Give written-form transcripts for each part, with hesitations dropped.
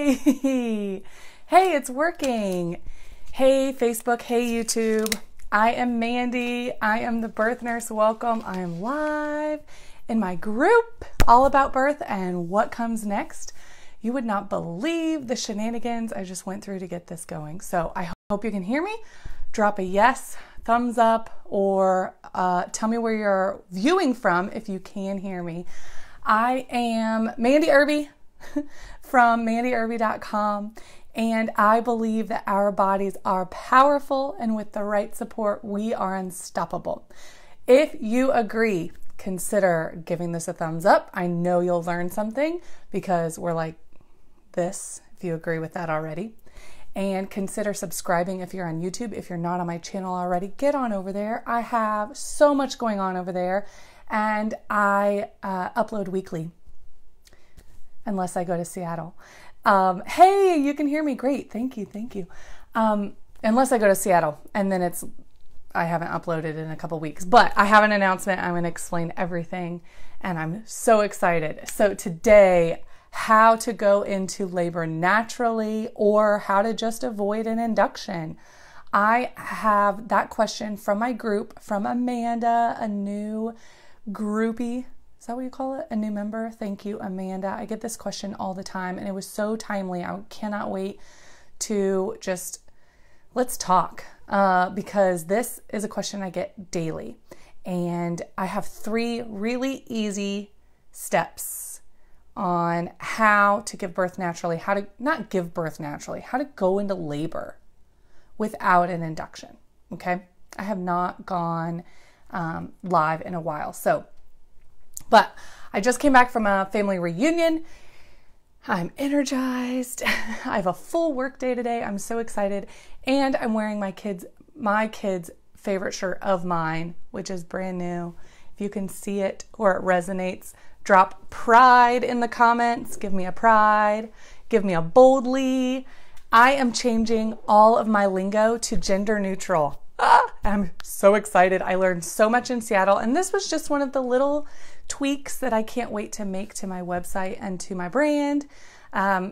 Yay! Hey, it's working. Hey, Facebook. Hey, YouTube. I am Mandy. I am the birth nurse. Welcome. I am live in my group all about birth and what comes next. You would not believe the shenanigans I just went through to get this going. So I hope you can hear me. Drop a yes, thumbs up, or tell me where you're viewing from if you can hear me. I am Mandy Irby from mandyirby.com, and I believe that our bodies are powerful, and with the right support, we are unstoppable. If you agree, consider giving this a thumbs up. I know you'll learn something because we're like this, if you agree with that already. And consider subscribing if you're on YouTube. If you're not on my channel already, get on over there. I have so much going on over there, and I upload weekly, unless I go to Seattle. Hey, you can hear me. Great. Thank you. Thank you. Unless I go to Seattle, and then I haven't uploaded in a couple weeks, but I have an announcement. I'm going to explain everything, and I'm so excited. So today, how to go into labor naturally, or how to just avoid an induction. I have that question from my group, from Amanda, a new groupie. Is that what you call it? A new member? Thank you, Amanda. I get this question all the time, and it was so timely. I cannot wait to let's talk, because this is a question I get daily. And I have 3 really easy steps on how to give birth naturally, how to not give birth naturally, how to go into labor without an induction. Okay. I have not gone live in a while. But I just came back from a family reunion. I'm energized. I have a full work day today. I'm so excited. And I'm wearing my kids' favorite shirt of mine, which is brand new. If you can see it or it resonates, drop pride in the comments. Give me a pride. Give me a boldly. I am changing all of my lingo to gender neutral. I'm so excited. I learned so much in Seattle, and this was just one of the little tweaks that I can't wait to make to my website and to my brand.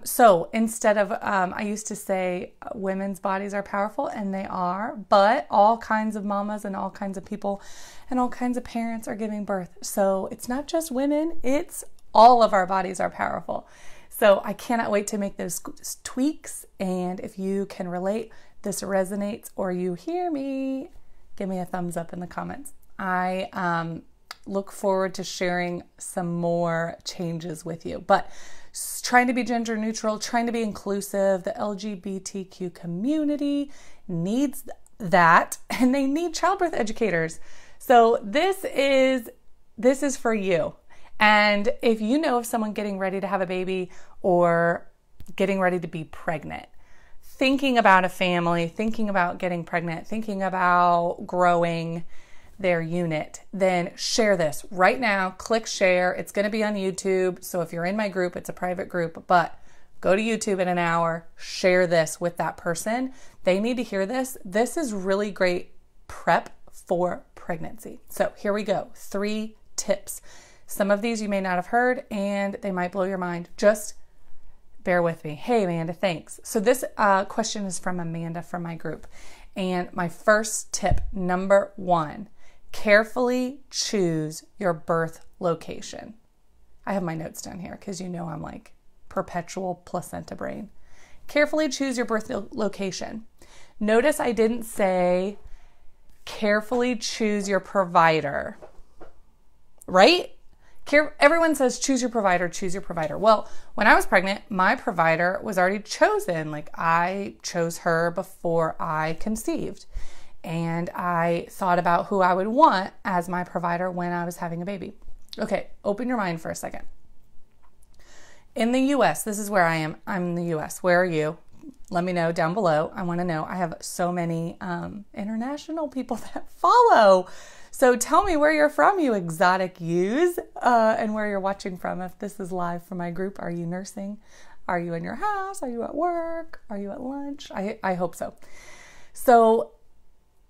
So instead of, I used to say women's bodies are powerful, and they are, but all kinds of mamas and all kinds of people and all kinds of parents are giving birth. So it's not just women, it's all of our bodies are powerful. So I cannot wait to make those tweaks. And if you can relate, this resonates, or you hear me, give me a thumbs up in the comments. I look forward to sharing some more changes with you. But trying to be gender neutral, trying to be inclusive, the LGBTQ community needs that, and they need childbirth educators. So this is for you. And if you know of someone getting ready to have a baby or getting ready to be pregnant, thinking about a family, thinking about getting pregnant, thinking about growing their unit, then share this right now. Click share. It's going to be on YouTube. So if you're in my group, it's a private group, but go to YouTube in an hour, share this with that person. They need to hear this. This is really great prep for pregnancy. So here we go. 3 tips. Some of these you may not have heard, and they might blow your mind. Just bear with me. Hey, Amanda, thanks. So this question is from Amanda from my group. And my first tip, number 1, carefully choose your birth location. I have my notes down here because you know I'm like perpetual placenta brain. Carefully choose your birth location. Notice I didn't say carefully choose your provider, right? Everyone says choose your provider, choose your provider. Well, when I was pregnant, my provider was already chosen. Like, I chose her before I conceived. And I thought about who I would want as my provider when I was having a baby. Okay, open your mind for a second. In the US, this is where I am. I'm in the US. Where are you? Let me know down below. I want to know. I have so many international people that follow. So tell me where you're from, you exotic yous, and where you're watching from. If this is live from my group, are you nursing? Are you in your house? Are you at work? Are you at lunch? I hope so. So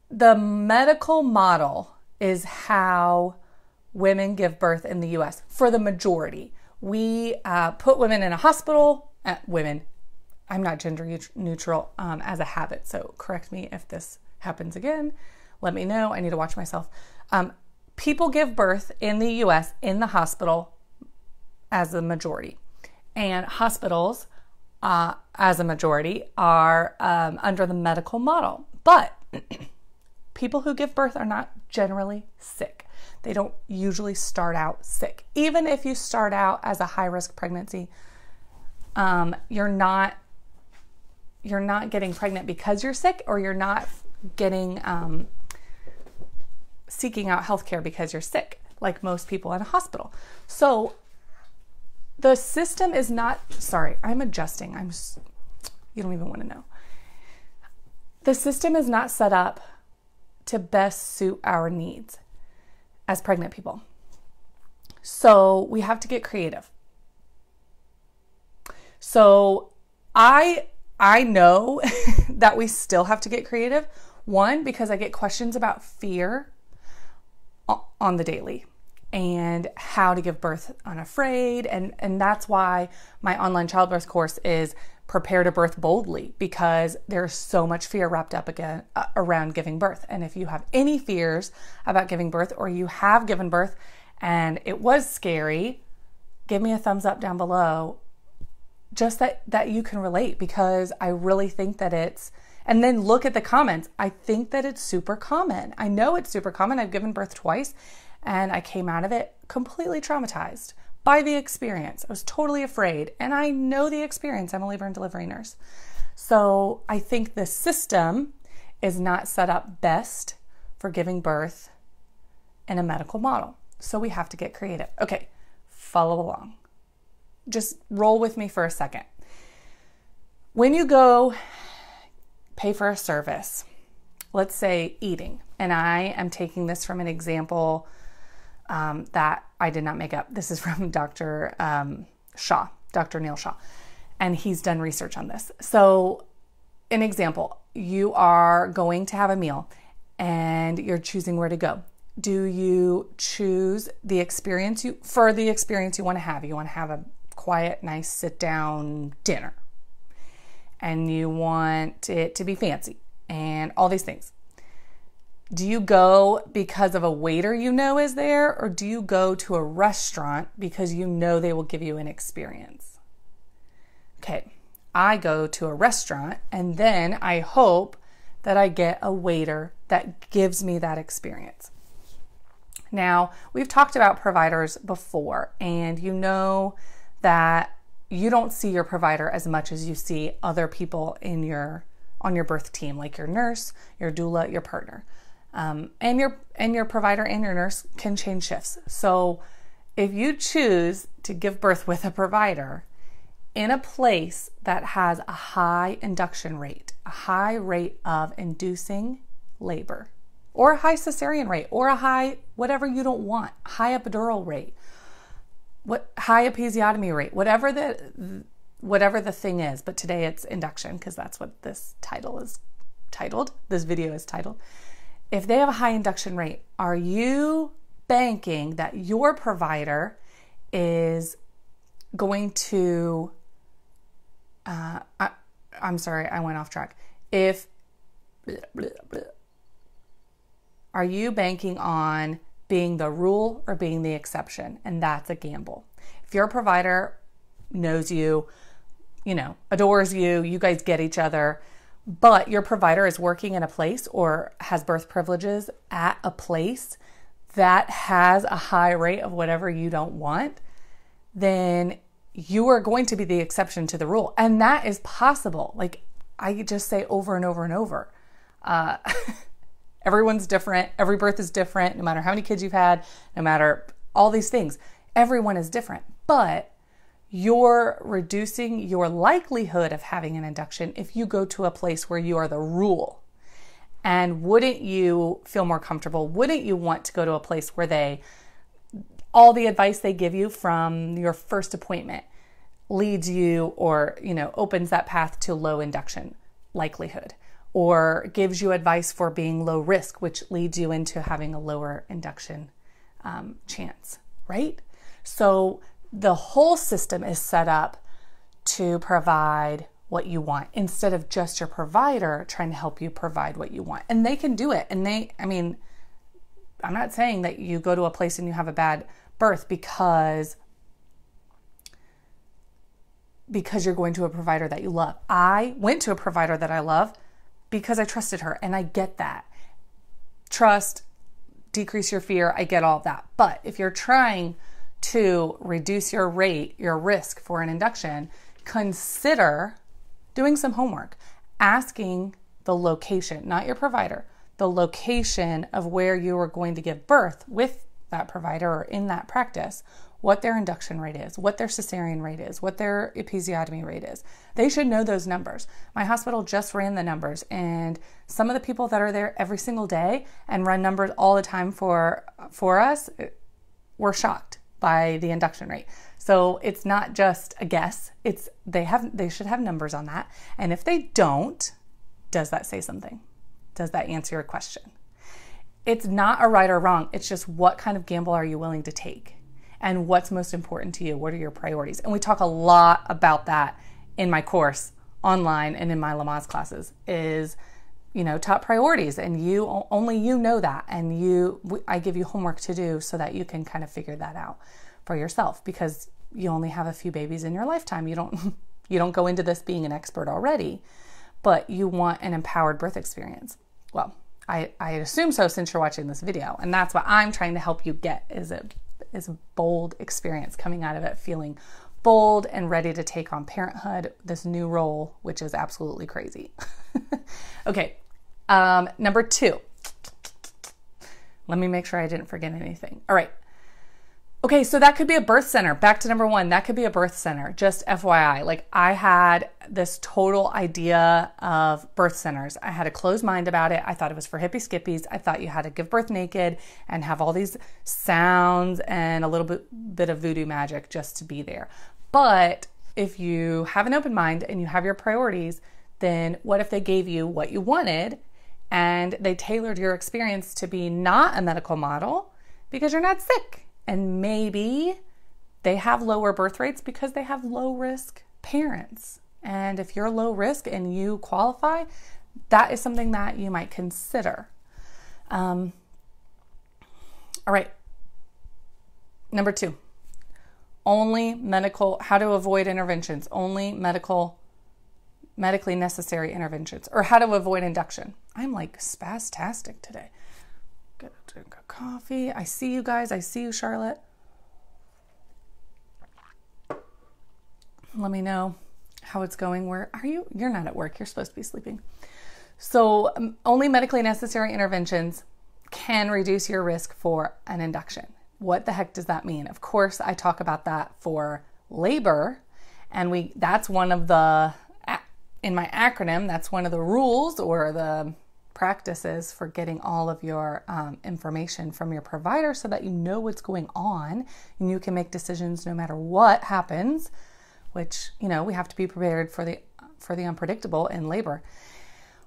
the medical model is how women give birth in the US for the majority. We put women in a hospital, I'm not gender neutral as a habit. So correct me if this happens again. Let me know. I need to watch myself. People give birth in the US in the hospital as a majority. And hospitals, as a majority, are under the medical model. But people who give birth are not generally sick. They don't usually start out sick. Even if you start out as a high-risk pregnancy, you're not getting pregnant because you're sick, or you're not getting seeking out healthcare because you're sick, like most people in a hospital. So the system is not, sorry, I'm adjusting. You don't even want to know. The system is not set up to best suit our needs as pregnant people. So we have to get creative. So I know that we still have to get creative. One, because I get questions about fear on the daily and how to give birth unafraid. And that's why my online childbirth course is Prepare to Birth Boldly, because there's so much fear wrapped up around giving birth. And if you have any fears about giving birth, or you have given birth and it was scary, give me a thumbs up down below. Just that you can relate, because I really think that and then look at the comments. I think that it's super common. I know it's super common. I've given birth twice and I came out of it completely traumatized by the experience. I was totally afraid, and I know the experience. I'm a labor and delivery nurse. So I think the system is not set up best for giving birth in a medical model. So we have to get creative. Okay, follow along. Just roll with me for a second. When you go pay for a service, let's say eating, and I am taking this from an example that I did not make up. This is from Dr. Neil Shaw, and he's done research on this. So an example, you are going to have a meal and you're choosing where to go. Do you choose the experience you want to have? You want to have a quiet, nice sit-down dinner, and you want it to be fancy and all these things. Do you go because of a waiter you know is there, or do you go to a restaurant because you know they will give you an experience? Okay, I go to a restaurant, and then I hope that I get a waiter that gives me that experience. Now, we've talked about providers before, and you know that you don't see your provider as much as you see other people on your birth team, like your nurse, your doula, your partner. And your provider and your nurse can change shifts. So if you choose to give birth with a provider in a place that has a high induction rate, a high rate of inducing labor, or a high cesarean rate, or a high, whatever you don't want, high epidural rate, high episiotomy rate, whatever the thing is, but today it's induction because that's what this this video is titled. If they have a high induction rate, are you banking that your provider is going to, I'm sorry, I went off track. Are you banking on being the rule or being the exception? And that's a gamble. If your provider knows you, adores you, you guys get each other, but your provider is working in a place or has birth privileges at a place that has a high rate of whatever you don't want, then you are going to be the exception to the rule. And that is possible. Like I just say over and over and over. Everyone's different. Every birth is different, no matter how many kids you've had, no matter all these things. Everyone is different. But you're reducing your likelihood of having an induction if you go to a place where you are the rule. And wouldn't you feel more comfortable? Wouldn't you want to go to a place where all the advice they give you from your first appointment leads you or, opens that path to low induction likelihood, or gives you advice for being low risk, which leads you into having a lower induction chance, right? So the whole system is set up to provide what you want instead of just your provider trying to help you provide what you want. And they can do it. And I'm not saying that you go to a place and you have a bad birth because you're going to a provider that you love. I went to a provider that I love because I trusted her, and I get that. Trust, decrease your fear, I get all of that. But if you're trying to reduce your risk for an induction, consider doing some homework, asking the location, not your provider, the location of where you are going to give birth with that provider or in that practice, what their induction rate is, what their cesarean rate is, what their episiotomy rate is. They should know those numbers. My hospital just ran the numbers, and some of the people that are there every single day and run numbers all the time for us were shocked by the induction rate. So it's not just a guess. They should have numbers on that. And if they don't, does that say something? Does that answer your question? It's not a right or wrong. It's just what kind of gamble are you willing to take? And what's most important to you? What are your priorities? And we talk a lot about that in my course online and in my Lamaze classes is, top priorities. And only you know that. And I give you homework to do so that you can kind of figure that out for yourself, because you only have a few babies in your lifetime. You don't go into this being an expert already, but you want an empowered birth experience. Well, I assume so since you're watching this video. And that's what I'm trying to help you get is a bold experience coming out of it, feeling bold and ready to take on parenthood, this new role, which is absolutely crazy. Okay. Number 2, let me make sure I didn't forget anything. All right. Okay. So that could be a birth center. Back to number 1, that could be a birth center. Just FYI, like I had this total idea of birth centers. I had a closed mind about it. I thought it was for hippie skippies. I thought you had to give birth naked and have all these sounds and a little bit of voodoo magic just to be there. But if you have an open mind and you have your priorities, then what if they gave you what you wanted and they tailored your experience to be not a medical model because you're not sick? And maybe they have lower birth rates because they have low risk parents. And if you're low risk and you qualify, that is something that you might consider. All right. Number 2, how to avoid interventions, only medically necessary interventions, or how to avoid induction. I'm like spastastic today. Gotta drink a coffee. I see you guys. I see you, Charlotte. Let me know how it's going. Where are you? You're not at work. You're supposed to be sleeping. So only medically necessary interventions can reduce your risk for an induction. What the heck does that mean? Of course, I talk about that for labor, and that's one of the, in my acronym, that's one of the rules or the practices for getting all of your information from your provider so that you know what's going on and you can make decisions no matter what happens, which, we have to be prepared for the unpredictable in labor.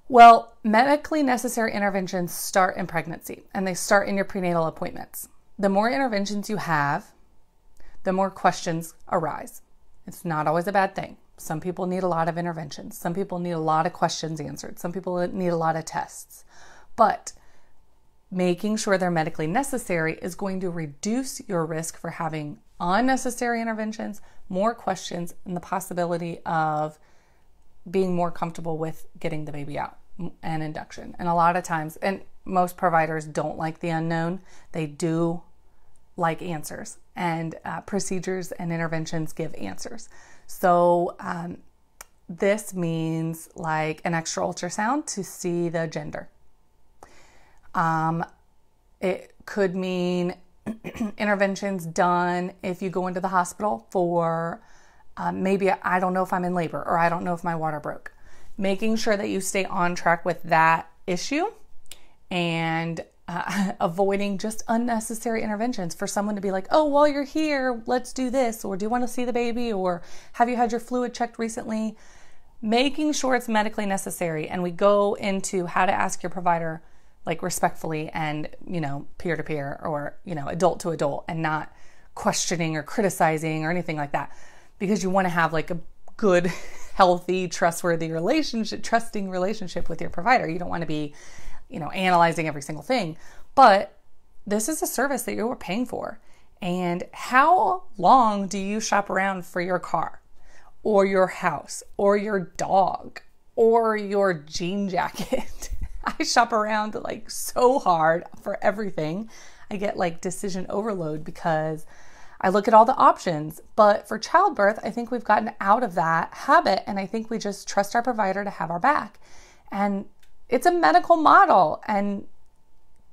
Well, medically necessary interventions start in pregnancy and they start in your prenatal appointments. The more interventions you have, the more questions arise. It's not always a bad thing. Some people need a lot of interventions. Some people need a lot of questions answered. Some people need a lot of tests. But making sure they're medically necessary is going to reduce your risk for having unnecessary interventions, more questions, and the possibility of being more comfortable with getting the baby out and induction. And a lot of times, and most providers don't like the unknown. They do like answers, and procedures and interventions give answers. So this means like an extra ultrasound to see the gender. It could mean interventions done if you go into the hospital for maybe I don't know if I'm in labor or I don't know if my water broke. Making sure that you stay on track with that issue and avoiding just unnecessary interventions for someone to be like, oh, while you're here, let's do this. Or do you want to see the baby? Or have you had your fluid checked recently? Making sure it's medically necessary. And we go into how to ask your provider, like respectfully and, peer to peer or, adult to adult, and not questioning or criticizing or anything like that, because you want to have like a good, healthy, trustworthy relationship, trusting relationship with your provider. You don't want to be, analyzing every single thing, but this is a service that you're paying for. And how long do you shop around for your car or your house or your dog or your jean jacket? I shop around like so hard for everything. I get like decision overload because I look at all the options. But for childbirth, I think we've gotten out of that habit, and I think we just trust our provider to have our back. And it's a medical model, and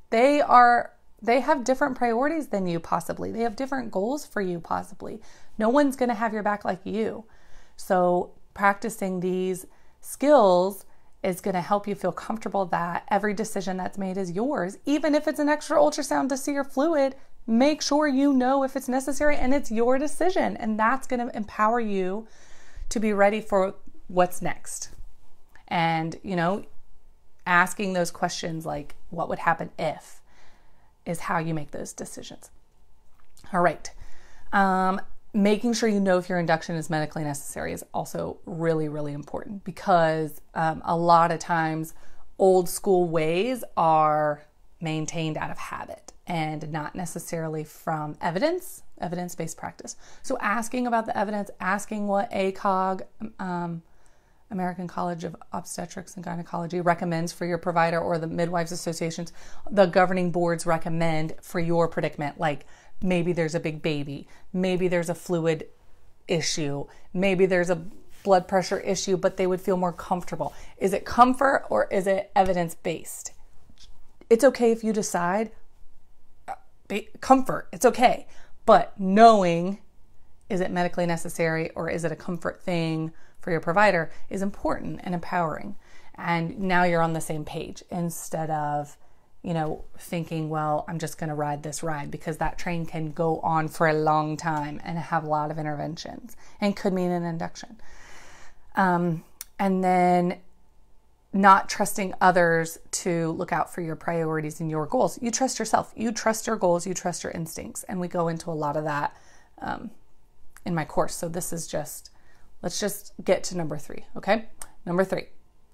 they have different priorities than you possibly. They have different goals for you possibly. No one's going to have your back like you. So practicing these skills is going to help you feel comfortable that every decision that's made is yours. Even if it's an extra ultrasound to see your fluid, make sure you know if it's necessary and it's your decision. And that's going to empower you to be ready for what's next. And, asking those questions like, what would happen if, is how you make those decisions. All right. Making sure you know if your induction is medically necessary is also really, really important, because a lot of times old school ways are maintained out of habit and not necessarily from evidence-based practice. So asking about the evidence, asking what ACOG, American College of Obstetrics and Gynecology, recommends for your provider, or the midwives associations, the governing boards recommend for your predicament, like maybe there's a big baby, maybe there's a fluid issue, maybe there's a blood pressure issue, but they would feel more comfortable. Is it comfort or is it evidence-based? It's okay if you decide comfort, it's okay. But knowing, is it medically necessary or is it a comfort thing for your provider, is important and empowering. And now you're on the same page, instead of, thinking, well, I'm just going to ride this ride, because that train can go on for a long time and have a lot of interventions and could mean an induction. And then not trusting others to look out for your priorities and your goals. You trust yourself. You trust your goals. You trust your instincts. And we go into a lot of that in my course. So this is let's just get to number 3, okay? Number 3,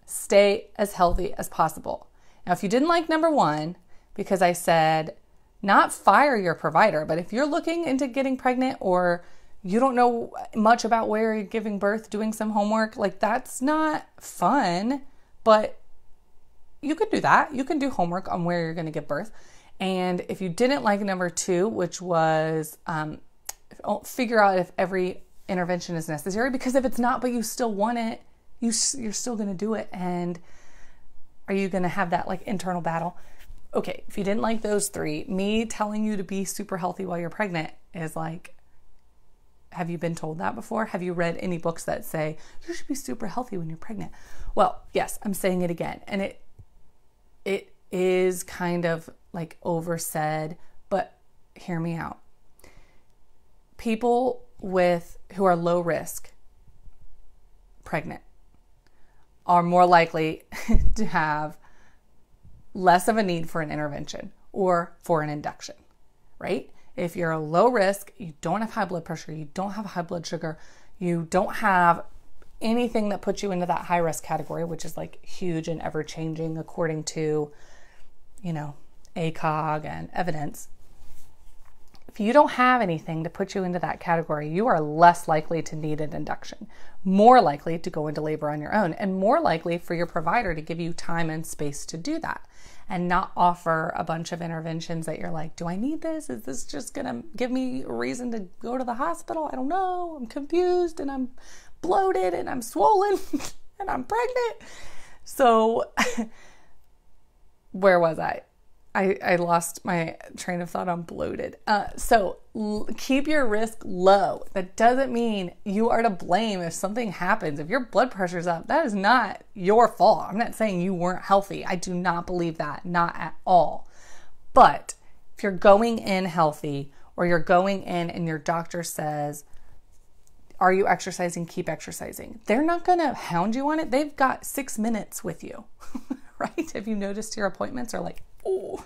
stay as healthy as possible. Now, if you didn't like number 1, because I said not fire your provider, but if you're looking into getting pregnant or you don't know much about where you're giving birth, doing some homework, like that's not fun, but you could do that. You can do homework on where you're going to give birth. And if you didn't like number 2, which was figure out if every intervention is necessary, because if it's not, but you still want it, you're still going to do it. And are you going to have that like internal battle? Okay, if you didn't like those 3, me telling you to be super healthy while you're pregnant is like, have you been told that before? Have you read any books that say you should be super healthy when you're pregnant? Well, yes, I'm saying it again. And it is kind of like oversaid, but hear me out. People who are low risk pregnant are more likely to have less of a need for an intervention or for an induction, right? If you're a low risk, you don't have high blood pressure, you don't have high blood sugar, you don't have anything that puts you into that high risk category, which is like huge and ever changing according to, ACOG and evidence. If you don't have anything to put you into that category, you are less likely to need an induction, more likely to go into labor on your own, and more likely for your provider to give you time and space to do that and not offer a bunch of interventions that you're like, do I need this? Is this just going to give me a reason to go to the hospital? I don't know. I'm confused and I'm bloated and I'm swollen and I'm pregnant. So where was I? I lost my train of thought on bloated. So keep your risk low. That doesn't mean you are to blame if something happens. If your blood pressure's up, that is not your fault. I'm not saying you weren't healthy. I do not believe that, not at all. But if you're going in healthy, or you're going in and your doctor says, are you exercising? Keep exercising. They're not going to hound you on it. They've got 6 minutes with you, right? Have you noticed your appointments are like, oh,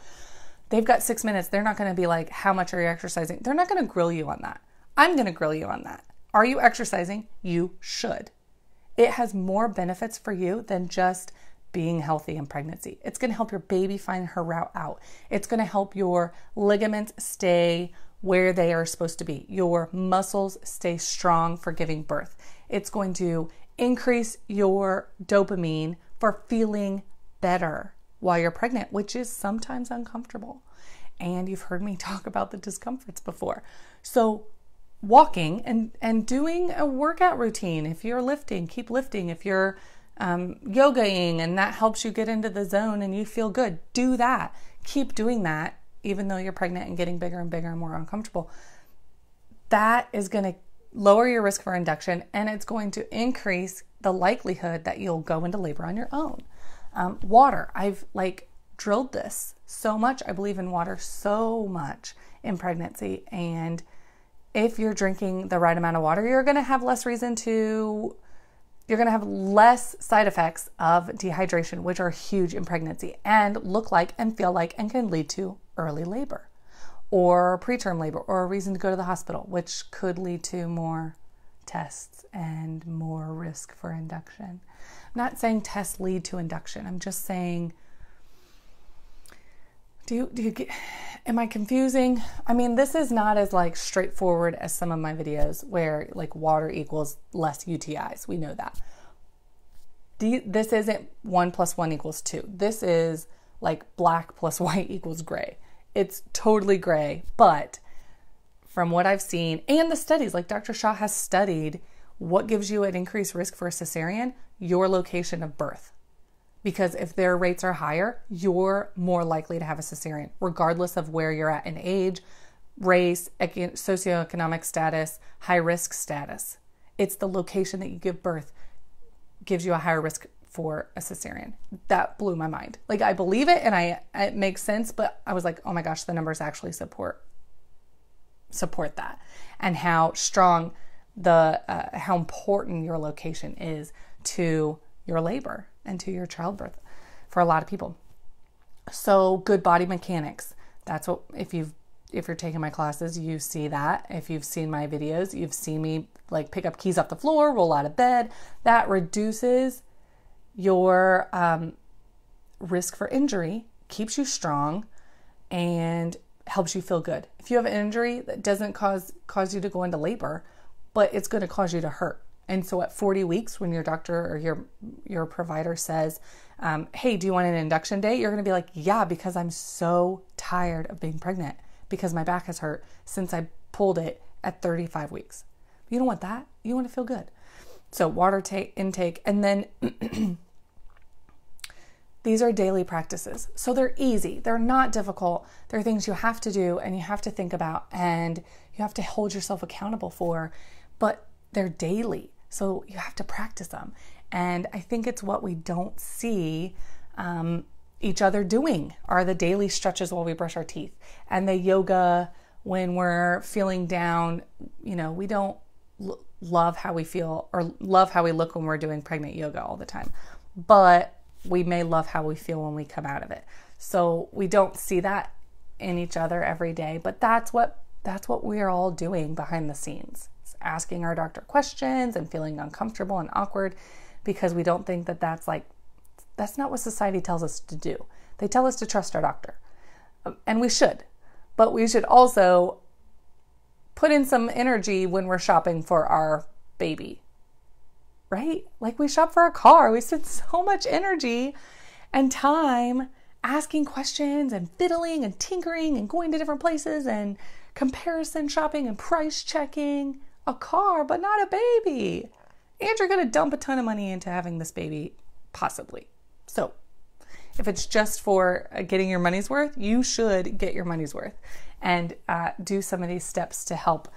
they've got 6 minutes. They're not going to be like, how much are you exercising? They're not going to grill you on that. I'm going to grill you on that. Are you exercising? You should. It has more benefits for you than just being healthy in pregnancy. It's going to help your baby find her route out. It's going to help your ligaments stay where they are supposed to be. Your muscles stay strong for giving birth. It's going to increase your dopamine for feeling better while you're pregnant, which is sometimes uncomfortable. And you've heard me talk about the discomforts before. So walking and doing a workout routine. If you're lifting, keep lifting. If you're yogaing and that helps you get into the zone and you feel good, do that. Keep doing that, even though you're pregnant and getting bigger and bigger and more uncomfortable. That is going to lower your risk for induction, and it's going to increase the likelihood that you'll go into labor on your own. Water. I've drilled this so much. I believe in water so much in pregnancy. And if you're drinking the right amount of water, you're going to have less side effects of dehydration, which are huge in pregnancy and look like and feel like and can lead to early labor or preterm labor or a reason to go to the hospital, which could lead to more tests and more risk for induction. I'm not saying tests lead to induction. I'm just saying, am I confusing? I mean, this is not as straightforward as some of my videos where water equals less UTIs. We know that. This isn't 1 + 1 = 2. This is black plus white equals gray. It's totally gray, but from what I've seen and the studies, Dr. Shah has studied what gives you an increased risk for a cesarean, your location of birth. Because if their rates are higher, you're more likely to have a cesarean, regardless of where you're at in age, race, socioeconomic status, high risk status. It's the location that you give birth gives you a higher risk for a cesarean. That blew my mind. I believe it and it makes sense, but I was like, oh my gosh, the numbers actually support that, and how strong how important your location is to your labor and to your childbirth for a lot of people. So good body mechanics. That's what, if you're taking my classes, you see that. If you've seen my videos, you've seen me pick up keys off the floor, roll out of bed. That reduces your risk for injury, keeps you strong, and helps you feel good. If you have an injury that doesn't cause you to go into labor, but it's going to cause you to hurt. And so at 40 weeks, when your doctor or your provider says, hey, do you want an induction day? You're going to be like, yeah, because I'm so tired of being pregnant because my back has hurt since I pulled it at 35 weeks. You don't want that. You want to feel good. So water intake, and then these are daily practices. So they're easy. They're not difficult. They're things you have to do and you have to think about and you have to hold yourself accountable for, but they're daily. So you have to practice them. And I think it's what we don't see each other doing are the daily stretches while we brush our teeth and the yoga when we're feeling down. We don't love how we feel or love how we look when we're doing pregnant yoga all the time, but we may love how we feel when we come out of it. So we don't see that in each other every day, but that's what we're all doing behind the scenes. It's asking our doctor questions and feeling uncomfortable and awkward because we don't think that's not what society tells us to do. They tell us to trust our doctor, and we should, but we should also put in some energy when we're shopping for our baby, right? We shop for a car. We spend so much energy and time asking questions and fiddling and tinkering and going to different places and comparison shopping and price checking a car, but not a baby. And you're going to dump a ton of money into having this baby, possibly. So if it's just for getting your money's worth, you should get your money's worth and do some of these steps to help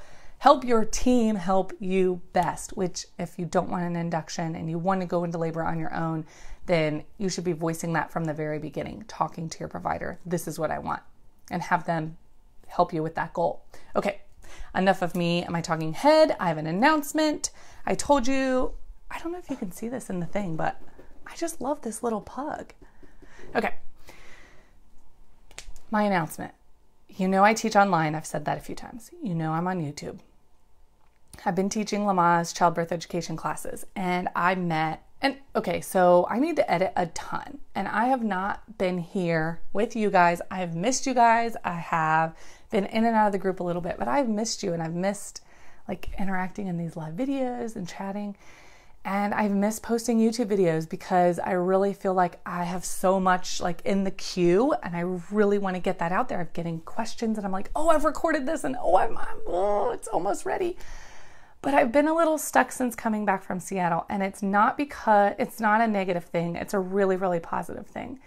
your team help you best, which if you don't want an induction and you want to go into labor on your own, then you should be voicing that from the very beginning, talking to your provider. This is what I want, and have them help you with that goal. Okay, enough of me. Am I talking head? I have an announcement. I told you, I don't know if you can see this in the thing, but I just love this little pug. Okay, my announcement. I teach online. I've said that a few times. I'm on YouTube. I've been teaching Lamaze childbirth education classes, and so I need to edit a ton, and I have not been here with you guys. I have missed you guys. I have been in and out of the group a little bit, but I've missed you, and I've missed like interacting in these live videos and chatting, and I've missed posting YouTube videos because I really feel like I have so much like in the queue, and I really want to get that out there. I'm getting questions, and I'm like, oh, I've recorded this, and it's almost ready. But I've been a little stuck since coming back from Seattle, and it's not a negative thing. It's a really, really positive thing.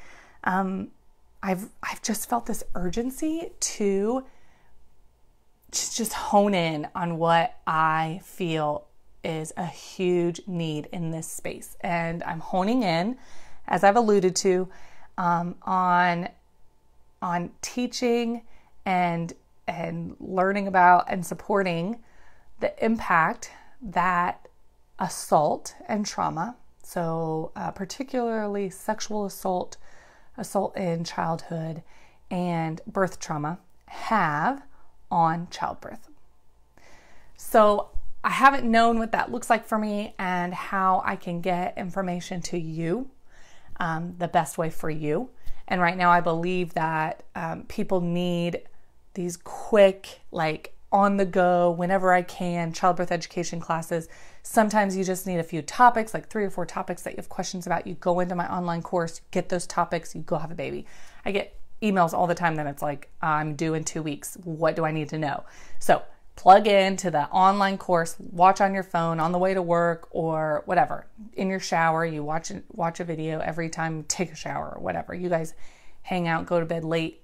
I've just felt this urgency to just hone in on what I feel is a huge need in this space. And I'm honing in, as I've alluded to, on teaching and learning about and supporting the impact that assault and trauma, so particularly sexual assault in childhood, and birth trauma have on childbirth. So I haven't known what that looks like for me and how I can get information to you the best way for you. And right now I believe that people need these quick, like on the go, whenever I can, childbirth education classes. Sometimes you just need a few topics, like 3 or 4 topics that you have questions about. You go into my online course, get those topics, you go have a baby. I get emails all the time that it's like, I'm due in 2 weeks. What do I need to know? So plug into the online course, watch on your phone on the way to work or whatever. In your shower, you watch a video every time you take a shower or whatever. You guys hang out, go to bed late,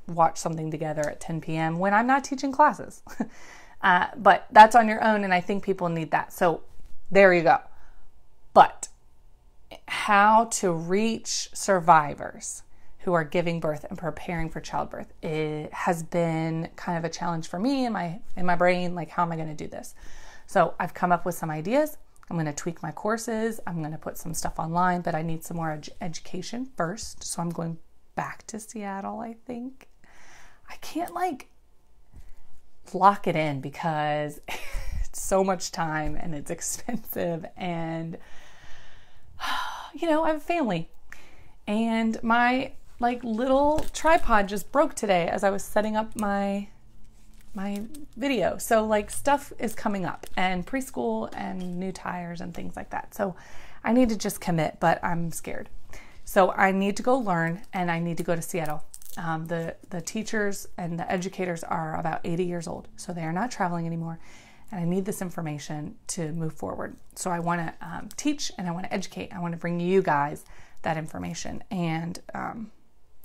watch something together at 10 p.m. when I'm not teaching classes. But that's on your own, and I think people need that. So there you go. But how to reach survivors who are giving birth and preparing for childbirth, it has been kind of a challenge for me in my brain. Like, how am I going to do this? So I've come up with some ideas. I'm going to tweak my courses. I'm going to put some stuff online, but I need some more education first. So I'm going back to Seattle, I think. I can't lock it in because it's so much time and it's expensive, and I have a family, and my little tripod just broke today as I was setting up my video. So stuff is coming up, and preschool and new tires and things like that. So I need to just commit, but I'm scared. So I need to go learn, and I need to go to Seattle. The teachers and the educators are about 80 years old, so they are not traveling anymore, and I need this information to move forward. So I want to teach, and I want to educate. I want to bring you guys that information and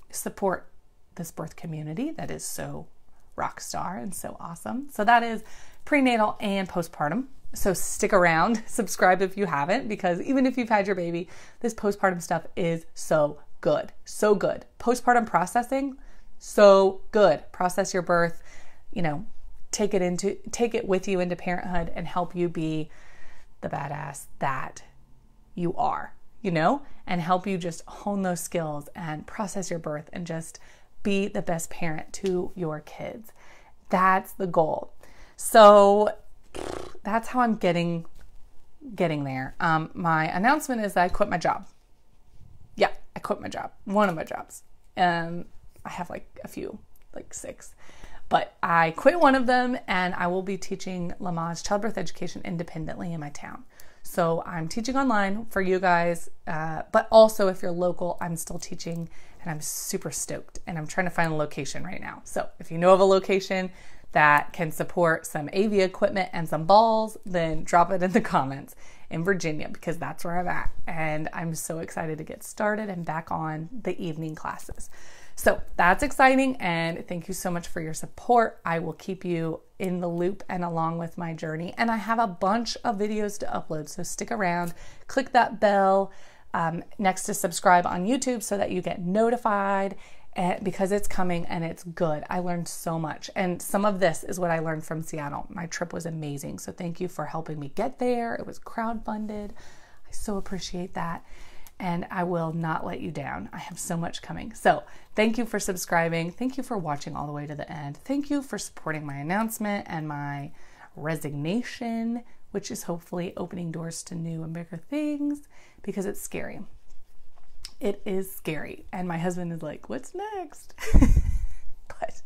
support this birth community that is so rock star and so awesome. So that is prenatal and postpartum. So stick around, subscribe if you haven't, because even if you've had your baby, this postpartum stuff is so good. So good. Postpartum processing, so good. Process your birth, take it with you into parenthood and help you be the badass that you are, and help you just hone those skills and process your birth and just be the best parent to your kids. That's the goal. So that's how I'm getting there. My announcement is that I quit my job. Yeah, I quit my job. One of my jobs. I have a few, 6. But I quit one of them, and I will be teaching Lamaze childbirth education independently in my town. So I'm teaching online for you guys, but also if you're local, I'm still teaching, and I'm super stoked, and I'm trying to find a location right now. So if you know of a location that can support some AV equipment and some balls, then drop it in the comments in Virginia, because that's where I'm at. And I'm so excited to get started and back on the evening classes. So that's exciting, and thank you so much for your support. I will keep you in the loop and along with my journey. And I have a bunch of videos to upload, so stick around. Click that bell next to subscribe on YouTube so that you get notified, because it's coming and it's good. I learned so much, and some of this is what I learned from Seattle. My trip was amazing, so thank you for helping me get there. It was crowdfunded. I so appreciate that. And I will not let you down. I have so much coming. So thank you for subscribing. Thank you for watching all the way to the end. Thank you for supporting my announcement and my resignation, which is hopefully opening doors to new and bigger things, because it's scary. It is scary. And my husband is like, what's next? But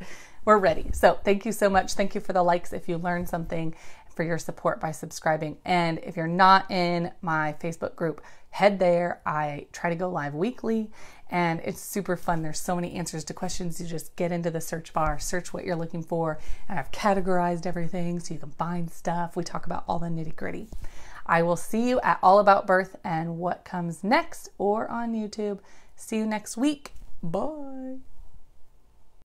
we're ready. So thank you so much. Thank you for the likes if you learned something, for your support by subscribing. And if you're not in my Facebook group, head there. I try to go live weekly and it's super fun. There's so many answers to questions. You just get into the search bar, search what you're looking for, and I've categorized everything so you can find stuff. We talk about all the nitty-gritty. I will see you at All About Birth and What Comes Next or on YouTube. See you next week. Bye.